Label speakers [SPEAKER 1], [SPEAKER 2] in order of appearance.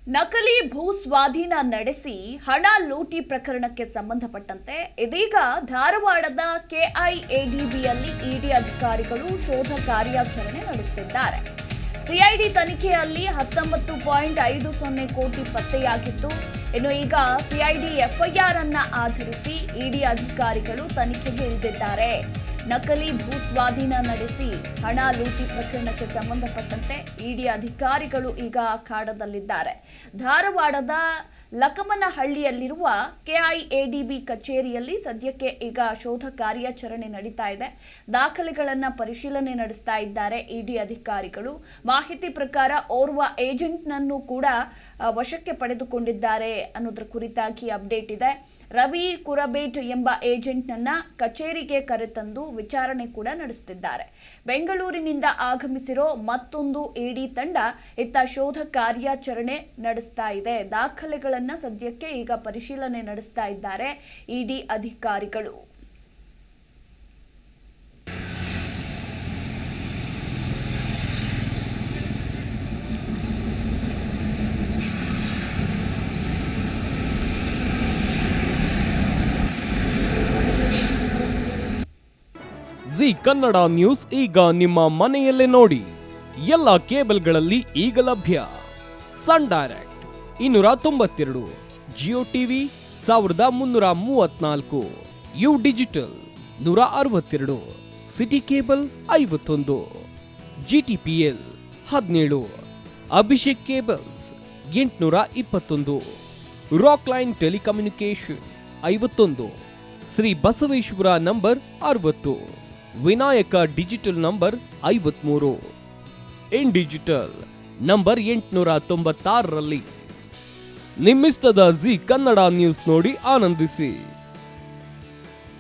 [SPEAKER 1] ನಕಲಿ ಭೂ ಸ್ವಾಧೀನ ನಡೆಸಿ ಹಣ ಲೂಟಿ ಪ್ರಕರಣಕ್ಕೆ ಸಂಬಂಧಪಟ್ಟಂತೆ ಇದೀಗ ಧಾರವಾಡದ ಕೆಐಎಡಿಬಿಯಲ್ಲಿ ಇಡಿ ಅಧಿಕಾರಿಗಳು ಶೋಧ ಕಾರ್ಯಾಚರಣೆ ನಡೆಸುತ್ತಿದ್ದಾರೆ. ಸಿಐಡಿ ತನಿಖೆಯಲ್ಲಿ 19.50 ಕೋಟಿ ಪತ್ತೆಯಾಗಿತ್ತು. ಇನ್ನು ಈಗ ಸಿಐಡಿ ಎಫ್ಐಆರ್ ಅನ್ನ ಆಧರಿಸಿ ಇಡಿ ಅಧಿಕಾರಿಗಳು ತನಿಖೆಗೆ ಇಳಿದಿದ್ದಾರೆ. ನಕಲಿ ಭೂ ಸ್ವಾಧೀನ ನಡೆಸಿ ಹಣ ಲೂಟಿ ಪ್ರಕರಣಕ್ಕೆ ಸಂಬಂಧಪಟ್ಟಂತೆ ಇಡಿ ಅಧಿಕಾರಿಗಳು ಈಗ ಅಖಾಡದಲ್ಲಿದ್ದಾರೆ. ಧಾರವಾಡದ ಲಕಮನಹಳ್ಳಿಯಲ್ಲಿರುವ ಕೆಐಎಡಿಬಿ ಕಚೇರಿಯಲ್ಲಿ ಸದ್ಯಕ್ಕೆ ಈಗ ಶೋಧ ಕಾರ್ಯಾಚರಣೆ ನಡೀತಾ ಇದೆ. ದಾಖಲೆಗಳನ್ನು ಪರಿಶೀಲನೆ ನಡೆಸ್ತಾ ಇದ್ದಾರೆ ಇಡಿ ಅಧಿಕಾರಿಗಳು. ಮಾಹಿತಿ ಪ್ರಕಾರ ಓರ್ವ ಏಜೆಂಟ್ನನ್ನು ಕೂಡ ವಶಕ್ಕೆ ಪಡೆದುಕೊಂಡಿದ್ದಾರೆ ಅನ್ನೋದ್ರ ಕುರಿತಾಗಿ ಅಪ್ಡೇಟ್ ಇದೆ. ರವಿ ಕುರಬೇಟ್ ಎಂಬ ಏಜೆಂಟ್ನನ್ನ ಕಚೇರಿಗೆ ಕರೆತಂದು ವಿಚಾರಣೆ ಕೂಡ ನಡೆಸುತ್ತಿದ್ದಾರೆ. ಬೆಂಗಳೂರಿನಿಂದ ಆಗಮಿಸಿರೋ ಮತ್ತೊಂದು ಇಡಿ ತಂಡ ಇತ್ತ ಶೋಧ ಕಾರ್ಯಾಚರಣೆ ನಡೆಸ್ತಾ ಇದೆ. ದಾಖಲೆಗಳನ್ನ ಸದ್ಯಕ್ಕೆ ಈಗ ಪರಿಶೀಲನೆ ನಡೆಸ್ತಾ ಇದ್ದಾರೆ ಇಡಿ ಅಧಿಕಾರಿಗಳು.
[SPEAKER 2] ಜಿ ಕನ್ನಡ ನ್ಯೂಸ್ ಈಗ ನಿಮ್ಮ ಮನೆಯಲ್ಲೇ ನೋಡಿ. ಎಲ್ಲ ಕೇಬಲ್ಗಳಲ್ಲಿ ಈಗ ಲಭ್ಯ. Sun Direct 292, Jio TV 1334, U Digital 162, City Cable 51, GTPL 17, Abhishek cables 821, Rockline telecommunication 51, Shri Basaveshwara number 60, Vinayaka digital number 53, in digital number 896ರಲ್ಲಿ. ನಿಮ್ಮಿಸ್ತದ ಜಿ ಕನ್ನಡ ನ್ಯೂಸ್ ನೋಡಿ ಆನಂದಿಸಿ.